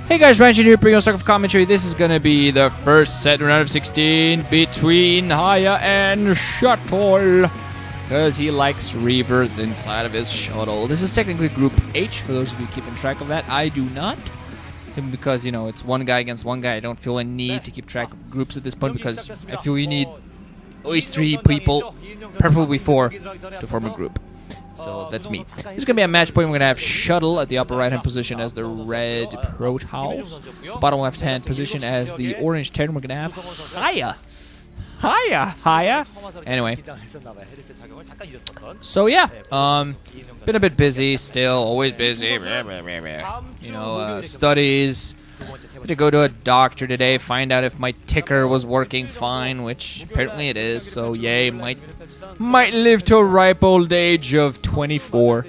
Hey guys, Ryan here, bringing StarCraft commentary. This is going to be the first set round of 16 between HiyA and Shuttle, because he likes Reavers inside of his Shuttle. This is technically Group H, for those of you keeping track of that. I do not, simply because, you know, it's one guy against one guy. I don't feel a need to keep track of groups at this point, because I feel you need at least 3 people, preferably 4, to form a group. So that's me. This is going to be a match point. We're going to have Shuttle at the upper right hand position as the red Protoss. Bottom left hand position as the orange Terran. We're going to have HiyA. HiyA. Anyway. So yeah, been a bit busy still. Always busy. You know, studies. Had to go to a doctor today, find out if my ticker was working fine, which apparently it is. So yay, might live to a ripe old age of 24.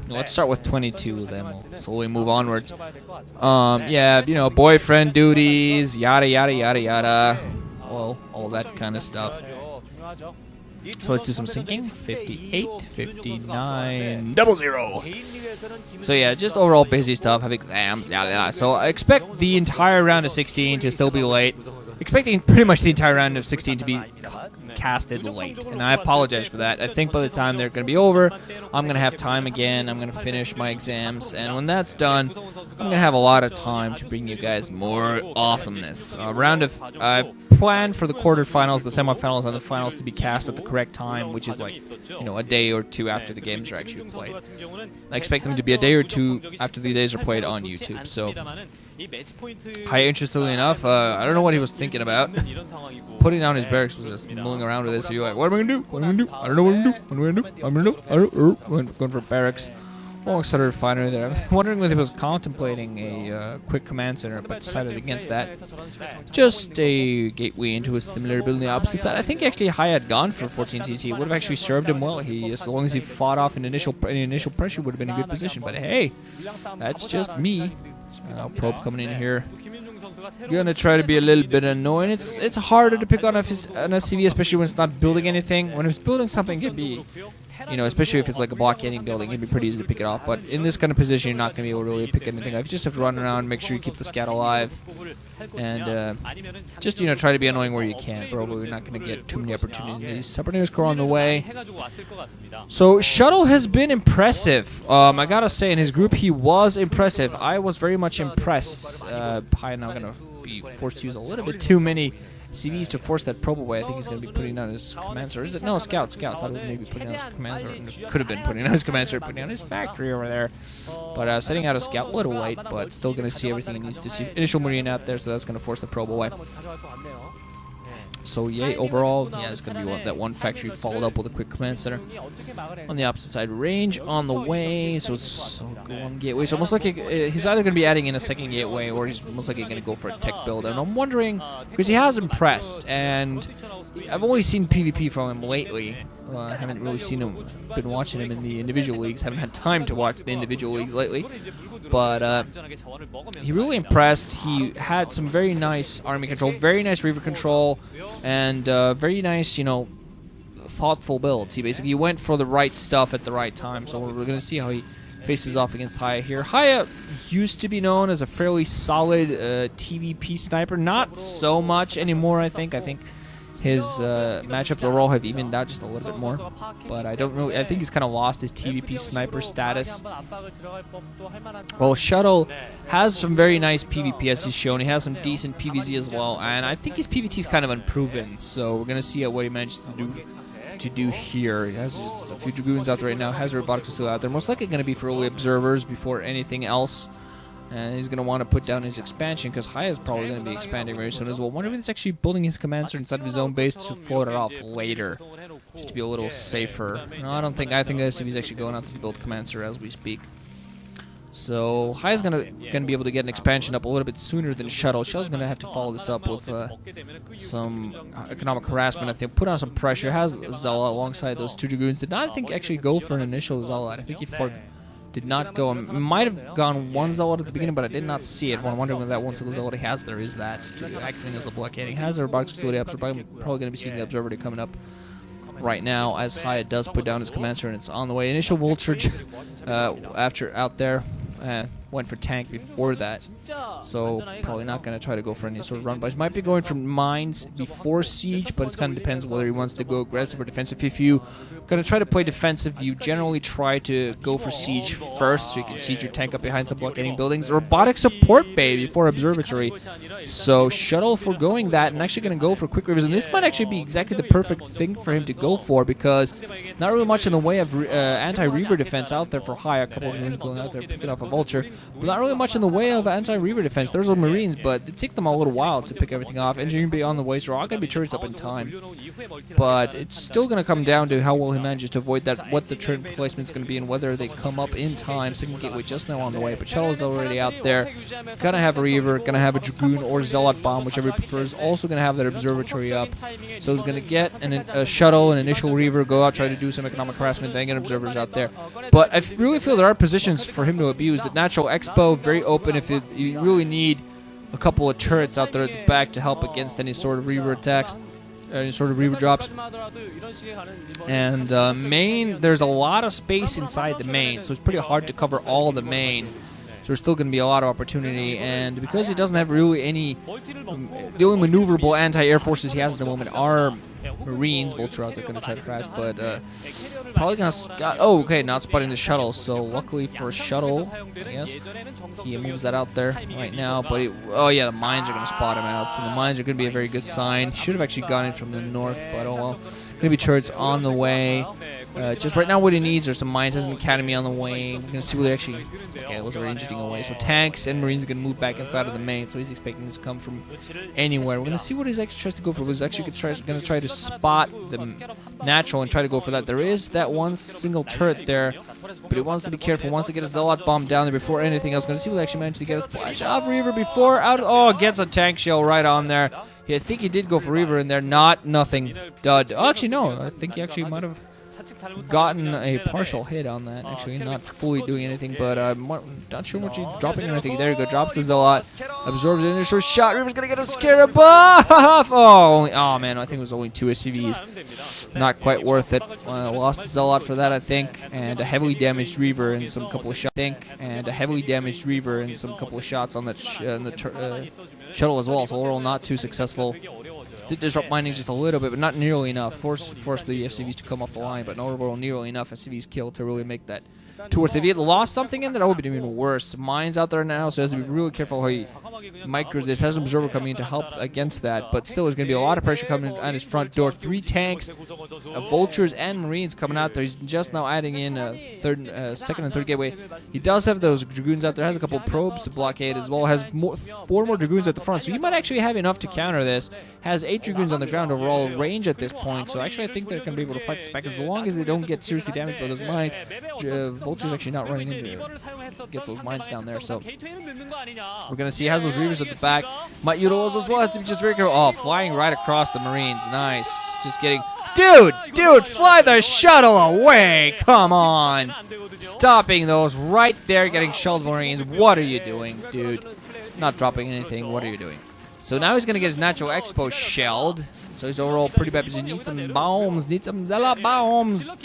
Let's start with 22, then we'll slowly move onwards. Yeah, you know, boyfriend duties, yada yada yada yada. Well, all that kind of stuff. So let's do some syncing. 58, 59, 00. So yeah, just overall busy stuff. Have exams, yada yada. So I expect the entire round of 16 to still be late. Expecting pretty much the entire round of 16 to be casted late, and I apologize for that. I think by the time they're going to be over, I'm going to have time again. I'm going to finish my exams, and when that's done, I'm going to have a lot of time to bring you guys more awesomeness. I plan for the quarterfinals, the semifinals, and the finals to be cast at the correct time, which is like, you know, a day or two after the games are actually played. I expect them to be a day or two after the days are played on YouTube. So, HiyA, interestingly enough, I don't know what he was thinking about. Putting down his barracks was just milling around with this. So you're like, what am I gonna do? What am I gonna do? I don't know what I'm gonna do. What am I gonna do? I'm gonna do. I don't know. Going for barracks. Alongside a refinery there. I'm wondering whether he was contemplating a quick command center, but decided against that. Just a gateway into a similar building on the opposite side. I think actually HiyA had gone for 14cc. It would have actually served him well. As long as he fought off an initial pressure, would have been in a good position. But hey, that's just me. Probe coming in here. Gonna try to be a little bit annoying. It's harder to pick on a CV, especially when it's not building anything. When it's building something, it can be, you know, especially if it's like a blockading building, it'd be pretty easy to pick it off. But in this kind of position, you're not gonna be able to really pick anything up. You just have to run around, make sure you keep the scout alive, and just, you know, try to be annoying where you can. Probably we're not gonna get too many opportunities. Cybernetic score on the way. So Shuttle has been impressive. I gotta say, in his group, he was impressive. I was very much impressed. HiyA now gonna be forced to use a little bit too many CVs to force that probe away. I think he's going to be putting down his commander. Or is it? No, scout. Thought it was maybe putting down his commander. Could have been putting down his commander, putting down his factory over there. But setting out a scout, a little late, but still going to see everything he needs to see. Initial marine out there, so that's going to force the probe away. So yay, overall, yeah, it's going to be that one factory followed up with a quick command center. On the opposite side, range on the way, so it's go on gateway. So almost like he's either going to be adding in a second gateway, or he's most likely going to go for a tech build. And I'm wondering, because he has impressed, and I've only seen PvP from him lately. I haven't really seen him, been watching him in the individual leagues, haven't had time to watch the individual leagues lately. But he really impressed. He had some very nice army control, very nice Reaver control, and very nice, you know, thoughtful builds. He went for the right stuff at the right time. So we're going to see how he faces off against HiyA here. HiyA used to be known as a fairly solid TVP sniper. Not so much anymore, I think. I think his matchups overall have evened out just a little bit more, but I think he's kind of lost his TVP sniper status. Well, Shuttle has some very nice PvP, as he's shown. He has some decent PvZ as well, and I think his PvT is kind of unproven, so we're going to see what he managed to do here. He has just a few Dragoons out there right now, has a robotic facility out there, most likely going to be for early observers before anything else. And he's going to want to put down his expansion, because HiyA is probably going to be expanding very soon as well. Wonder if he's actually building his command center inside of his own base to float it off later, just to be a little safer. No, I think he's actually going out to build command center as we speak. So HiyA's going to be able to get an expansion up a little bit sooner than Shuttle. Shuttle's going to have to follow this up with some economic harassment. I think put on some pressure. Has Zella alongside those 2 Dragoons. Did not, I think, actually go for an initial Zella. I think he did not go. Might have gone one Zealot at the beginning, but I did not see it. I'm wondering if that one single Zealot he has there is that acting as a blockading. Has a robotics facility up, so probably going to be seeing the observatory coming up right now as HiyA does put down his commander, and it's on the way. Initial vulture after out there. went for tank before that. So probably not going to try to go for any sort of run buys. Might be going for mines before siege, but it kind of depends whether he wants to go aggressive or defensive. If you going to try to play defensive, you generally try to go for siege first, so you can siege your tank up behind some blockading buildings. Robotic support bay before observatory. So Shuttle foregoing that and actually going to go for quick reavers. And this might actually be exactly the perfect thing for him to go for, because not really much in the way of anti-reaver defense out there for HiyA. A couple of Marines going out there picking off a vulture, but not really much in the way of anti-reaver defense. There's a Marines, but it takes them a little while to pick everything off. Engineering be on the way, so they're all going to be turrets up in time. But it's still going to come down to how well he manages to avoid that, what the turret placement is going to be, and whether they come up in time. Second gateway just now on the way, but Shuttle is already out there. Gonna have a Reaver, gonna have a Dragoon or Zealot Bomb, whichever he prefers. Also gonna have that observatory up. So he's gonna get a Shuttle, an initial Reaver, go out, try to do some economic harassment, then get observers out there. But I really feel there are positions for him to abuse. The Natural Expo, very open if you really need a couple of turrets out there at the back to help against any sort of Reaver attacks, any sort of Reaver drops. And main, there's a lot of space inside the main, so it's pretty hard to cover all the main. So there's still going to be a lot of opportunity, and because he doesn't have really any, the only maneuverable anti-air forces he has at the moment are Marines. Vulture out there going to try to crash, but probably going to scout. Oh, okay, not spotting the Shuttle. So luckily for Shuttle, yes, he moves that out there right now. But oh yeah, the mines are going to spot him out. So the mines are going to be a very good sign. Should have actually gone in from the north, but oh well. Going to be turrets on the way. Just right now what he needs are some mines. Has an academy on the way. We're going to see what they actually... Okay, it was a very interesting away. So tanks and Marines are going to move back inside of the main. So he's expecting this to come from anywhere. We're going to see what he's actually tries to go for. He's actually going to try to spot the natural and try to go for that. There is that one single turret there, but he wants to be careful. Wants to get a Zealot Bomb down there before anything else. Going to see what he actually managed to get a splash off Reaver before out. Oh, gets a tank shell right on there. Yeah, I think he did go for Reaver in there. Nothing. Dud. Oh, actually, no. I think he actually might have gotten a partial hit on that. Actually, not fully doing anything, but I'm not sure what he's dropping anything. There you go. Drops the Zealot. Absorbs the initial shot. Reaver's going to get a Scarab off. Oh, man. I think it was only 2 SCVs. Not quite worth it. Lost the Zealot for that, I think. And a heavily damaged Reaver and some couple of shots. And a heavily damaged Reaver and some couple of shots on that Shuttle as well. So overall, not too successful. Did disrupt mining just a little bit, but not nearly enough. Force the FCVs to come off the line, but overall nearly enough FCVs killed to really make that too worth it. If he had lost something in there, that would be even worse. Mines out there now, so he has to be really careful how he micros this. Has an observer coming in to help against that, but still there's going to be a lot of pressure coming on his front door. 3 tanks, vultures and Marines coming out there. He's just now adding in a second and third gateway. He does have those Dragoons out there. Has a couple of probes to blockade as well. Has 4 more Dragoons at the front, so he might actually have enough to counter this. Has 8 Dragoons on the ground overall range at this point, so actually I think they're going to be able to fight this back as long as they don't get seriously damaged by those mines. Vulture's actually not running into get those mines down there, so we're going to see he has those Reavers at the back. Might utilize as well. Has to be just very careful. Oh, flying right across the Marines. Nice. Just getting... Dude, fly the Shuttle away. Come on. Stopping those right there, getting shelled Marines. What are you doing, dude? Not dropping anything. What are you doing? So now he's going to get his Natural Expo shelled. So he's overall pretty bad because he needs some bombs, needs some Zealot bombs.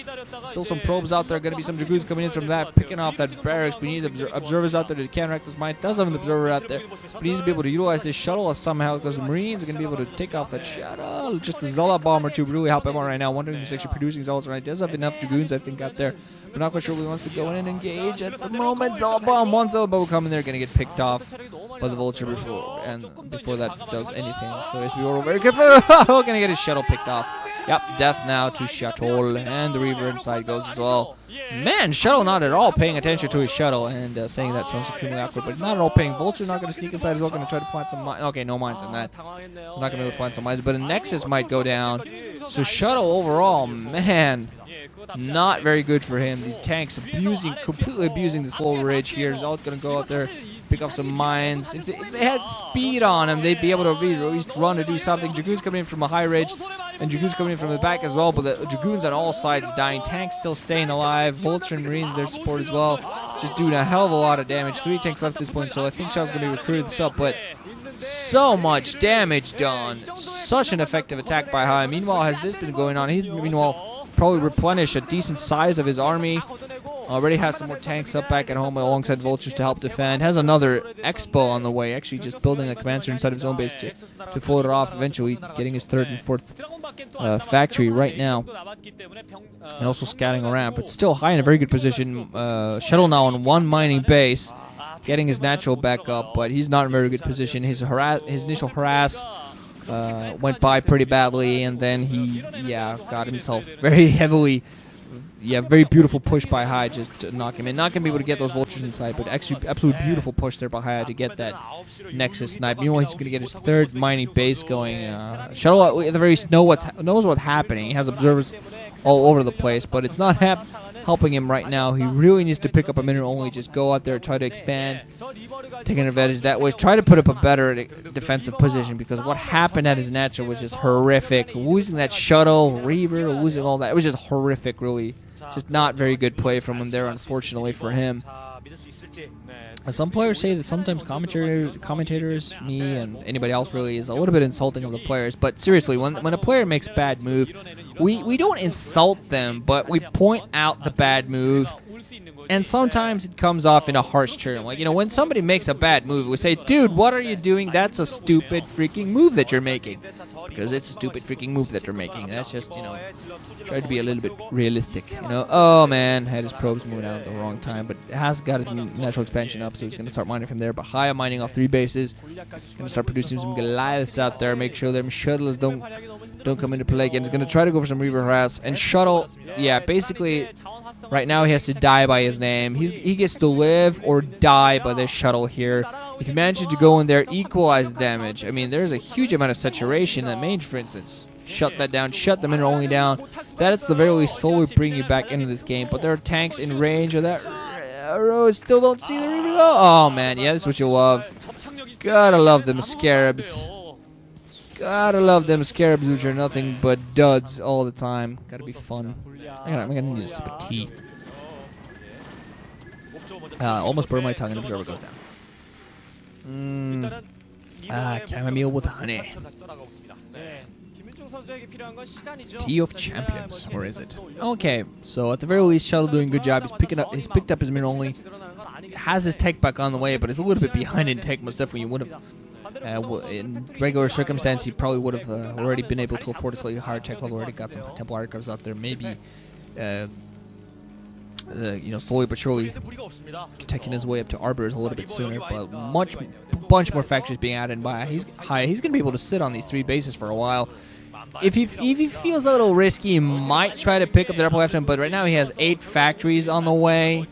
Still some probes out there. Going to be some Dragoons coming in from that, picking off that barracks. We need observers out there to counteract this mine. Does have an observer out there, but he needs to be able to utilize this Shuttle somehow because the Marines are going to be able to take off that Shuttle. Just a Zealot bomb or two would really help him out right now. Wondering if he's actually producing Zealots right. Does have enough Dragoons, I think, out there. We're not quite sure if he wants to go in and engage at the moment. Zealot bomb, one Zealot bomb will come in there, going to get picked off by the Vulture before that does anything. So he's very careful. Going to get his Shuttle picked off. Yep, death now to Shuttle, and the Reaver inside goes as well. Man, Shuttle not at all paying attention to his Shuttle, and saying that sounds extremely awkward, but not at all paying. Vulture not going to sneak inside as well, going to try to plant some mines. Okay, no mines in that. So not going to be able to plant some mines, but a Nexus might go down. So Shuttle overall, man, not very good for him. These tanks completely abusing this lower ridge here. He's all going to go out there, pick up some mines. If they had speed on him, they'd be able to at least run to do something. Dragoons coming in from a high ridge, and Dragoons coming in from the back as well, but the Dragoons on all sides dying. Tanks still staying alive. Vulture and Marines their support as well. Just doing a hell of a lot of damage. 3 tanks left at this point, so I think Shuttle's going to be recruited this up, but so much damage done. Such an effective attack by HiyA. Meanwhile, has this been going on? He's, meanwhile, probably replenished a decent size of his army. Already has some more tanks up back at home alongside vultures to help defend. Has another expo on the way. Actually, just building a command center inside of his own base to fold it off. Eventually, getting his third and fourth factory right now, and also scouting around. But still, HiyA in a very good position. Shuttle now on one mining base, getting his natural back up, but he's not in a very good position. His initial harass went by pretty badly, and then he got himself very heavily. Very beautiful push by HiyA just to knock him in. Not going to be able to get those vultures inside, but actually absolutely beautiful push there by HiyA to get that Nexus snipe. Meanwhile, he's going to get his third mining base going. Shuttle at the very least knows what's happening. He has observers all over the place, but it's not helping him right now. He really needs to pick up a mineral only. Just go out there, try to expand, taking advantage that way. Try to put up a better defensive position, because what happened at his natural was just horrific. Losing that shuttle, Reaver, losing all that. It was just horrific, really. Just not very good play from him there, unfortunately for him. Some players say that sometimes commentators, me and anybody else really, is a little bit insulting of the players. But seriously, when a player makes a bad move, we don't insult them, but we point out the bad move. And sometimes it comes off in a harsh term. Like, when somebody makes a bad move, we say, dude, what are you doing? That's a stupid freaking move that you're making. Because it's a stupid freaking move that you're making. That's just, try to be a little bit realistic. Oh man, had his probes moving out at the wrong time. But it has got his natural expansion up, so he's going to start mining from there. But HiyA mining off 3 bases. Going to start producing some Goliaths out there. Make sure them shuttles don't come into play again. He's going to try to go for some Reaver harass. And Shuttle, basically, right now he has to die by his name. He gets to live or die by this Shuttle here. If he manages to go in there, equalize damage. I mean, there's a huge amount of saturation in the mage, for instance. Shut that down. Shut the mineral only down. That at the very least slowly bring you back into this game. But there are tanks in range of that arrow. Still don't see the Reaver. Oh man, that's what you love. Gotta love them scarabs. Gotta love them scarabs, which are nothing but duds all the time. Gotta be fun. I'm gonna need a sip of tea. Almost burned my tongue and observer goes down. Chamomile with honey. Tea of champions, or is it? Okay, so at the very least, Shuttle doing a good job. He's picked up his mineral only. Has his tech back on the way, but is a little bit behind in tech. Most definitely, you would have. In regular circumstance, he probably would have already been able to afford a slightly higher tech level. Already got some Temple Archives out there. Maybe, slowly but surely, taking his way up to Arbors a little bit sooner. But bunch more factories being added by HiyA. He's going to be able to sit on these 3 bases for a while. If he feels a little risky, he might try to pick up the upper left hand. But right now, he has 8 factories on the way.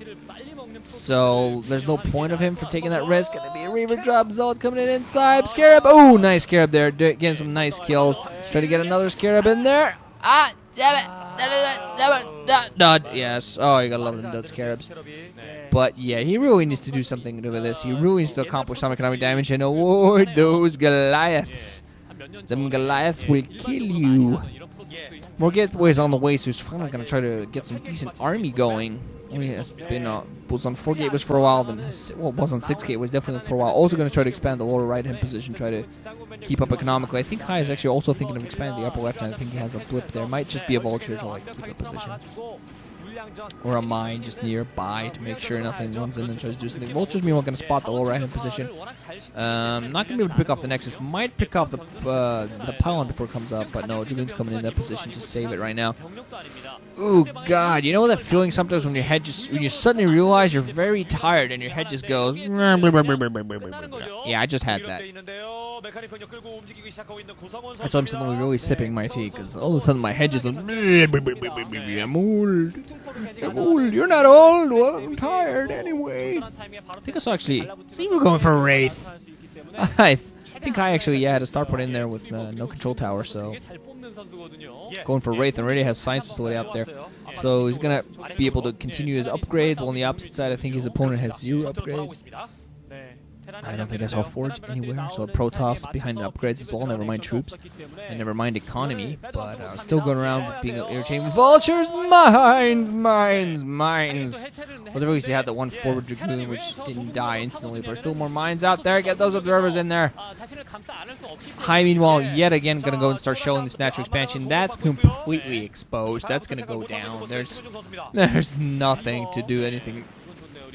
So there's no point of him for taking that risk. Gonna be a Reaver drop. Zealot coming in inside. Scarab. Oh, nice Scarab there. Getting some nice kills. Try to get another Scarab in there. Ah, damn it. Dud. Yes. Oh, you gotta love them dud Scarabs. But yeah, he really needs to do something with this. He really needs to accomplish some economic damage and award those Goliaths. Them Goliaths will kill you. More gateways on the way, so he's finally gonna try to get some decent army going. He has been was on 4 gateways for a while, then was on 6 gateways definitely for a while. Also going to try to expand the lower right hand position, try to keep up economically. I think HiyA is actually also thinking of expanding the upper left hand. I think he has a blip there. Might just be a vulture to keep up position, or a mine just nearby to make sure nothing runs in and tries to do something. Vultures meanwhile going to spot the lower right hand position. Not going to be able to pick off the Nexus. Might pick off the pylon before it comes up, but no, Dragoon's coming in that position to save it right now. Oh god, you know that feeling sometimes when your head when you suddenly realize you're very tired and your head just goes. Yeah, I just had that. That's why I'm suddenly really sipping my tea, because all of a sudden my head just goes. I'm old. I'm old. You're not old. Well, I'm tired anyway. I think I saw actually. We're going for a Wraith. I think I actually had a starport in there with no control tower, so going for Wraith, and already has science facility out there, so he's gonna be able to continue his upgrades. While on the opposite side, I think his opponent has 0 upgrades. I don't think I saw Forge anywhere, so Protoss behind the upgrades as well, never mind troops, and never mind economy, but still going around being irritating with vultures, mines. Well, they obviously had that one forward dragoon which didn't die instantly, but there's still more mines out there, get those observers in there. HiyA, meanwhile, yet again going to go and start showing this natural expansion. That's completely exposed, that's going to go down. There's nothing to do anything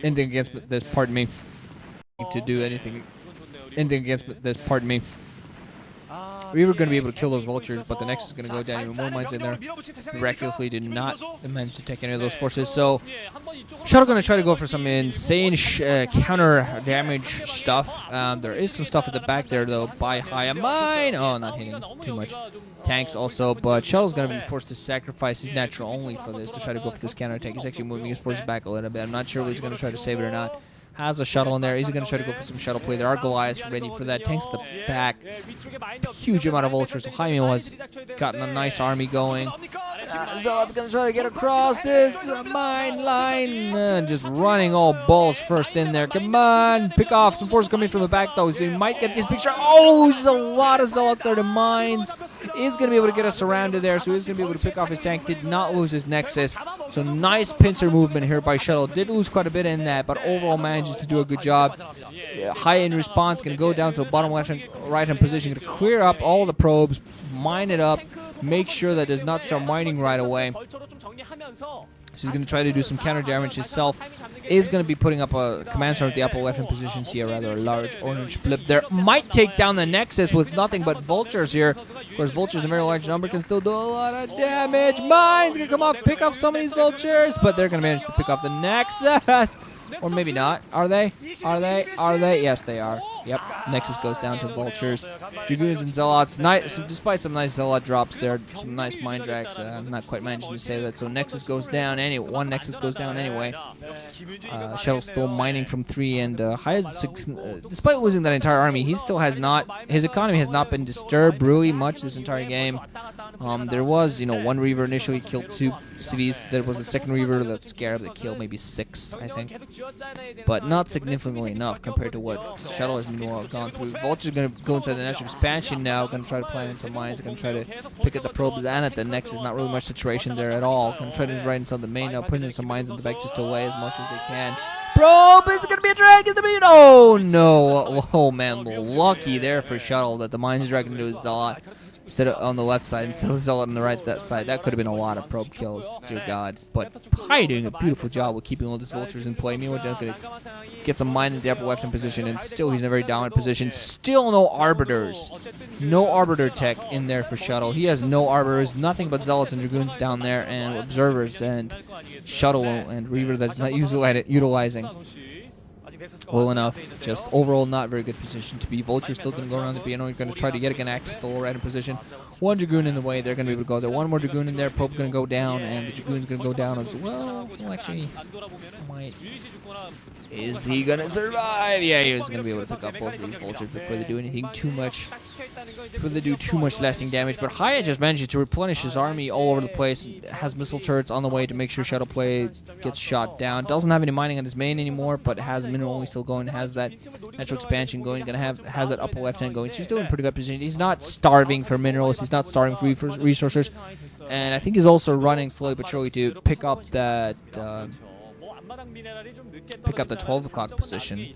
against this, pardon me. We were going to be able to kill those vultures, but the Nexus is going to go down. Even more mines in there. Miraculously did not manage to take any of those forces. So Shuttle going to try to go for some insane counter damage stuff. There is some stuff at the back there though by HiyA. Mine! Oh, not hitting too much. Tanks also, but Shuttle's going to be forced to sacrifice his natural only for this to try to go for this counter attack. He's actually moving his forces back a little bit. I'm not sure if he's going to try to save it or not. Has a shuttle in there. Is he going to try to go for some shuttle play? There are Goliaths ready for that. Tanks at the back. Huge amount of vultures. So HiyA has gotten a nice army going. Zealot's going to try to get across this mine line. Just running all balls first in there. Come on. Pick off. Some forces coming from the back though. So he might get this picture. Oh, there's a lot of Zealots there to mines. Is going to be able to get us surrounded there. So he's going to be able to pick off his tank. Did not lose his Nexus. So nice pincer movement here by Shuttle. Did lose quite a bit in that, but overall manages to do a good job. HiyA in response going to go down to the bottom left and right hand position. Going to clear up all the probes, mine it up, make sure that it does not start mining right away. So he's going to try to do some counter damage himself. Is going to be putting up a command center at the upper left hand position. See a rather large orange blip there. Might take down the Nexus with nothing but vultures here. Of course, vultures in a very large number can still do a lot of damage. Mines going to come off, pick off some of these vultures, but they're going to manage to pick off the Nexus. Or maybe not. Are they? Yes, they are. Yep. Nexus goes down to vultures. Dragoons and Zealots. Nice, despite some nice Zealot drops there, some nice Mind Drags. I'm not quite managing to say that. So Nexus goes down anyway. One Nexus goes down anyway. Shuttle's still mining from 3, and HiyA, despite losing that entire army, he still has not. His economy has not been disturbed really much this entire game. There was, one Reaver initially killed 2 cities. There was a second Reaver, that Scarab, that killed maybe 6, I think. But not significantly enough compared to what Shuttle has gone through. Vulture's going to go inside the natural expansion now. Going to try to plant in some mines. Going to try to pick at the probes and at the Nexus. Not really much saturation there at all. Going to try to right inside the main now. Putting in some mines in the back just to delay as much as they can. Probe! Is it going to be a drag? Is it going to be? Oh no! Oh man, lucky there for Shuttle that the mines is dragging into his Zealot. Instead of on the left side, instead of Zealot on the right that side. That could have been a lot of probe kills, dear God. But HiyA doing a beautiful job with keeping all these vultures in play. Meanwhile, just going to get some mine in the upper left-hand position, and still he's in a very dominant position. Still no Arbiters. No Arbiter tech in there for Shuttle. He has no Arbiters, nothing but Zealots and Dragoons down there, and Observers, and Shuttle and Reaver that's not utilizing well enough. Just overall not very good position to be. Vulture's still going to go around the piano. He's going to try to get again access to the lower right position. One Dragoon in the way. They're going to be able to go there. One more Dragoon in there. Probe's going to go down, and the Dragoon's going to go down as well. Well, actually, might. Is he going to survive? Yeah, he was going to be able to pick up both of these vultures before they do anything too much. Before they do too much lasting damage. But HiyA just manages to replenish his army all over the place. Has missile turrets on the way to make sure Shuttle play gets shot down. Doesn't have any mining on his main anymore, but has mineral only still going. Has that natural expansion going. Has that upper left hand going. So he's still in pretty good position. He's not starving for minerals. He's not starving for resources. And I think he's also running slowly but surely to pick up that. Pick up the 12 o'clock position.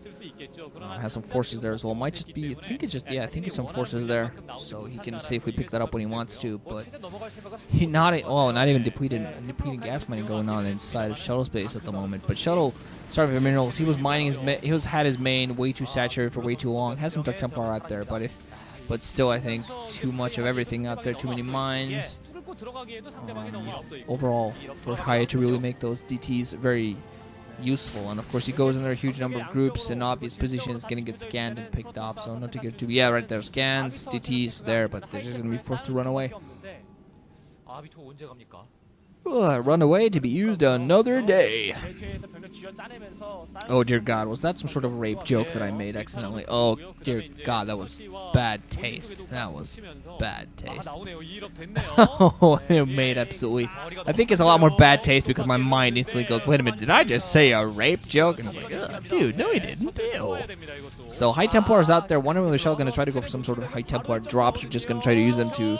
Has some forces there as well. Might just be, I think it's some forces there, so he can safely pick that up when he wants to. But he not even depleting gas mining going on inside of Shuttle's base at the moment. But Shuttle starving for minerals. He was mining had his main way too saturated for way too long. Has some Dark Templar out there, but still I think too much of everything out there. Too many mines. Overall, for HiyA to really make those DTs very useful, and of course he goes in there a huge number of groups in obvious positions, going to get scanned and picked off, so not to get too, yeah, right there, scans, DTs there, but they're just going to be forced to run away. Run away to be used another day. Oh dear God, was that some sort of rape joke that I made accidentally? Oh dear God, that was bad taste. That was bad taste. Oh, it made absolutely. I think it's a lot more bad taste because my mind instantly goes, wait a minute, did I just say a rape joke? And I'm like, ugh, dude, no, he didn't. Ew. So High Templars out there, wondering whether Shuttle going to try to go for some sort of High Templar drops or just going to try to use them to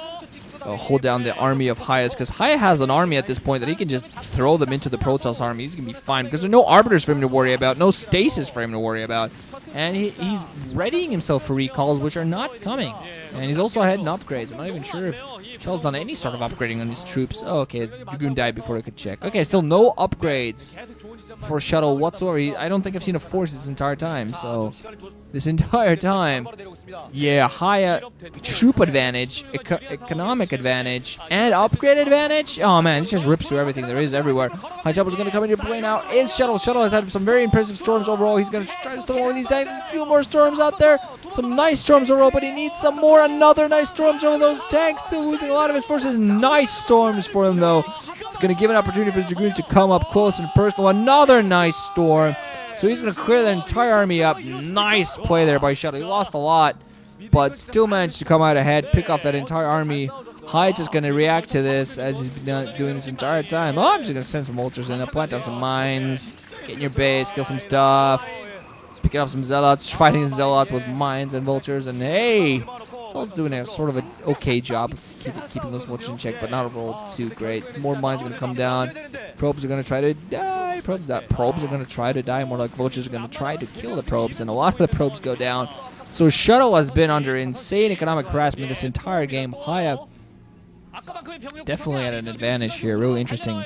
hold down the army of HiyA's, because HiyA has an army at this point that he can just throw them into the Protoss army. He's going to be fine because there's no arbiters for him to worry about, no stasis for him to worry about. And he's readying himself for recalls, which are not coming. And he's also ahead in upgrades. I'm not even sure if Shuttle's done any sort of upgrading on his troops. Oh, okay, Dragoon died before I could check. Okay, still no upgrades for Shuttle whatsoever. I don't think I've seen a force this entire time, so this entire time, yeah, HiyA troop advantage, economic advantage, and upgrade advantage. Oh man, it just rips through everything there is everywhere. High Jumpers going to come into play now. Is Shuttle. Shuttle has had some very impressive storms overall. He's going to try to storm one of these tanks. A few more storms out there. Some nice storms overall, but he needs some more. Another nice storms over those tanks. Still losing a lot of his forces. Nice storms for him though. It's going to give an opportunity for his Dragoons to come up close and personal. Another nice storm. So he's going to clear the entire army up. Nice play there by Shuttle. He lost a lot, but still managed to come out ahead, pick off that entire army. HiyA just going to react to this as he's been doing this entire time. Oh, I'm just going to send some vultures in, plant down some mines, get in your base, kill some stuff, picking up some zealots, fighting some zealots with mines and vultures, and hey, Shell's doing a sort of an okay job of keeping those vultures in check, but not overall too great. More mines are going to come down. Probes are going to try to die. Probes are going to try to die. More like vultures are going to try to kill the probes, and a lot of the probes go down. So Shuttle has been under insane economic harassment this entire game. HiyA definitely at an advantage here. Really interesting.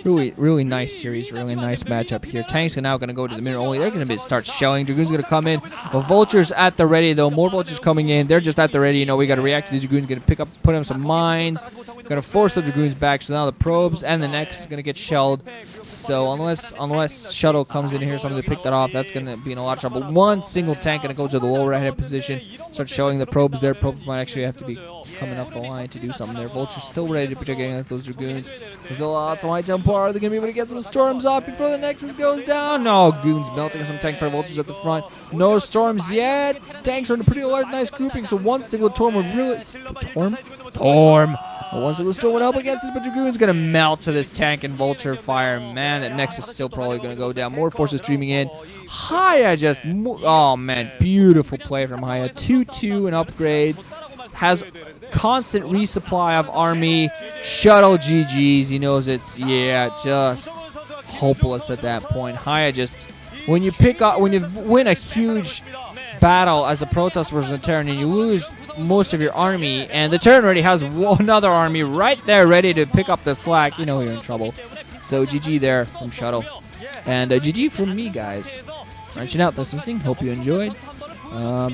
Really nice series. Really nice matchup here. Tanks are now going to go to the middle only. They're going to start shelling. Dragoons going to come in. The vultures at the ready though. More vultures coming in. They're just at the ready. You know, we got to react to these Dragoons. Going to put in some mines. Going to force the Dragoons back. So now the probes and the necks going to get shelled. So unless Shuttle comes in here, somebody to pick that off, that's going to be in a lot of trouble. One single tank going to go to the lower right-hand position. Start showing the probes there. Probes might actually have to be coming up the line to do something there. Vulture's still ready to protect against those Dragoons. There's a lot of High Templar. Are they going to be able to get some storms off before the Nexus goes down? No, Goons melting some tank fire vultures at the front. No storms yet. Tanks are in a pretty large, nice grouping, so one single Torm would really... Torm! One single storm would help against this, but Dragoon's going to melt to this tank and vulture fire. Man, that Nexus is still probably going to go down. More forces streaming in. HiyA just... Oh, man, beautiful play from HiyA. 2-2 and upgrades. Has constant resupply of army. Shuttle GG's. He knows it's, yeah, just hopeless at that point. HiyA just... When you win a huge battle as a Protoss versus a Terran and you lose most of your army, and the Terran already has another army right there ready to pick up the slack, you know you're in trouble. So GG there from Shuttle. And GG from me, guys. Branching out, thanks for listening. Hope you enjoyed.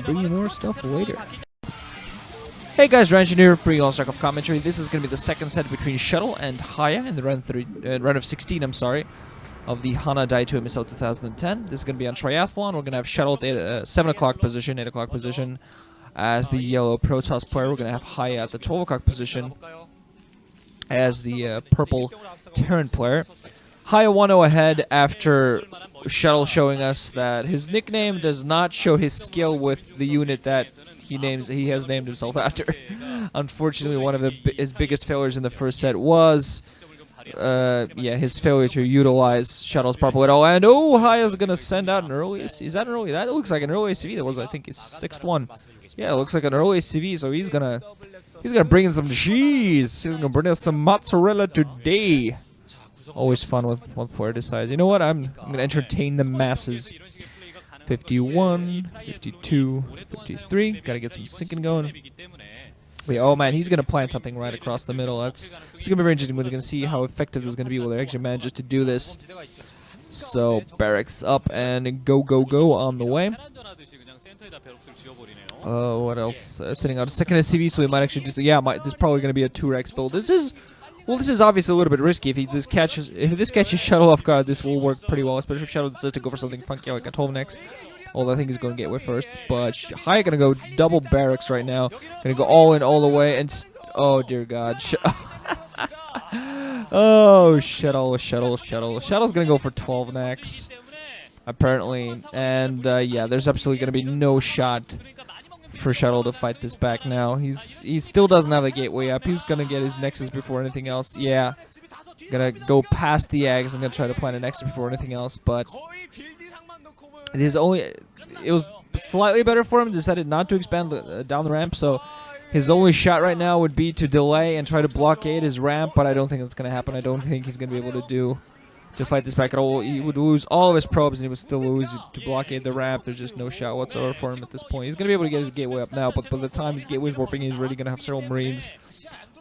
Bring you more stuff later. Hey guys, Ranch here, bringing all StarCraft commentary. This is going to be the second set between Shuttle and HiyA in the round of 16, of the Hana Daetoo MSL 2010. This is going to be on Triathlon. We're going to have Shuttle at 7 o'clock position, 8 o'clock position as the yellow Protoss player. We're going to have HiyA at the 12 o'clock position as the purple Terran player. HiyA 1-0 ahead after Shuttle showing us that his nickname does not show his skill with the unit that he has named himself after. Unfortunately, one of his biggest failures in the first set was his failure to utilize Shuttle's purple at all. And HiyA's gonna send out an early. Is that an early? That looks like an early ACV. That was, I think, his 6th one. Yeah, it looks like an early ACV. So he's gonna bring in some cheese. He's gonna bring in some mozzarella today. Always fun with one player decides. You know what? I'm gonna entertain the masses. 51, 52, 53. Gotta get some sinking going. Yeah, oh man, he's gonna plant something right across the middle. It's gonna be very interesting. We're gonna see how effective this is gonna be. Will they actually manage to do this? So barracks up and go on the way. What else? Sitting out a second SCV, so we might actually just this is probably gonna be a 2-Rex build. This is obviously a little bit risky. If this catches Shuttle off guard, this will work pretty well, especially if Shuttle decides to go for something funky like a 12-Nex. Although I think he's going to get away first. But HiyA going to go double barracks right now. Going to go all in all the way. And oh, dear God. Oh, Shuttle's gonna go for 12 next, apparently. And yeah, there's absolutely gonna be no shot for Shuttle to fight this back now. He still doesn't have the gateway up. He's gonna get his Nexus before anything else. Yeah, gonna go past the eggs. I'm gonna try to plant a Nexus before anything else, but it was slightly better for him. Decided not to expand down the ramp, so his only shot right now would be to delay and try to blockade his ramp, but I don't think that's gonna happen. I don't think he's gonna be able to fight this back at all. He would lose all of his probes and he would still lose to blockade the ramp. There's just no shot whatsoever for him at this point. He's gonna be able to get his gateway up now, but by the time his gateway is warping, he's already gonna have several Marines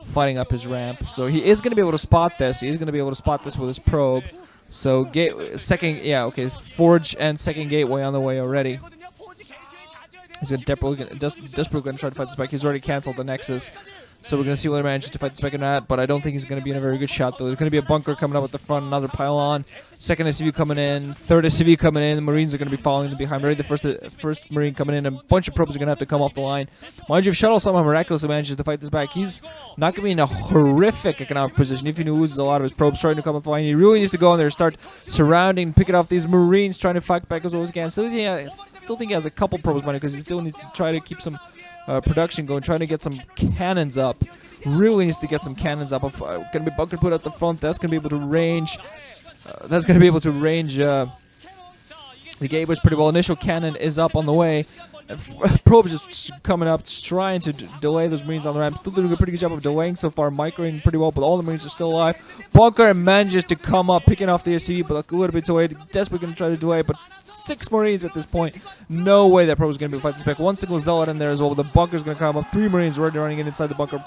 fighting up his ramp. So he is gonna be able to spot this. He is gonna be able to spot this with his probe. So Forge and second gateway on the way already. He's desperately gonna try to fight this back. He's already canceled the Nexus. So we're going to see whether he manages to fight this back or not, but I don't think he's going to be in a very good shot, though. There's going to be a bunker coming up at the front, another pylon, second SCV coming in, third SCV coming in, the Marines are going to be following behind. Already the first Marine coming in, a bunch of probes are going to have to come off the line. Mind you, if Shuttle somehow miraculously manages to fight this back, he's not going to be in a horrific economic position. If he loses a lot of his probes trying to come off the line, he really needs to go in there and start surrounding, picking off these Marines, trying to fight back as well as he can. Still think he has a couple probes money because he still needs to try to keep some production going, trying to get some cannons up. Really needs to get some cannons up. Gonna be bunker put at the front. That's gonna be able to range. The gateways pretty well. Initial cannon is up on the way. Probe just coming up, trying to delay those Marines on the ramp. Still doing a pretty good job of delaying so far. Microing pretty well, but all the Marines are still alive. Bunker manages to come up, picking off the SCV, but a little bit delayed. Desperately gonna try to delay, but 6 Marines at this point. No way that Probe is going to be fighting this back. One single Zealot in there as well. The bunker's going to come up. 3 Marines already running in inside the bunker.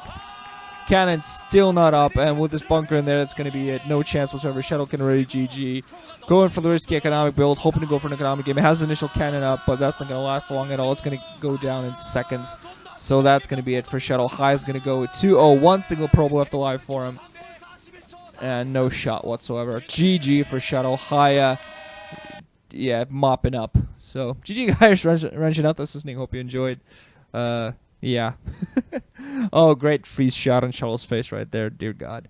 Cannon still not up, and with this bunker in there, that's going to be it. No chance whatsoever. Shuttle can already GG. Going for the risky economic build, hoping to go for an economic game. It has initial cannon up, but that's not going to last long at all. It's going to go down in seconds. So that's going to be it for Shuttle. HiyA is going to go 2-0. One single probe left alive for him. And no shot whatsoever. GG for Shuttle. HiyA, yeah, mopping up. So, GG guys, wrenching out this listening. Hope you enjoyed. Yeah. Oh, great freeze shot on Shuttle's face right there. Dear God.